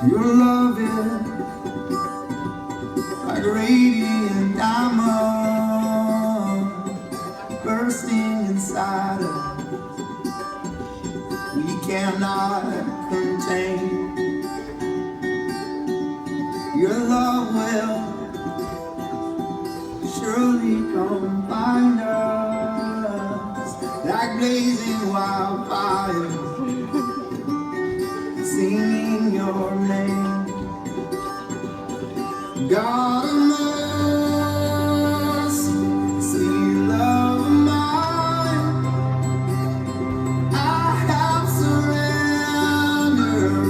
Your love is like a radiant diamond bursting inside us. We cannot contain. Your love will surely come find us like blazing wildfires, singing your name. God of mercy, sweet love of mine, I have surrendered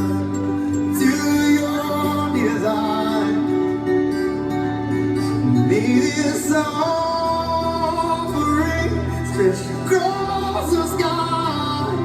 to your design. May this offering stretch across the skies.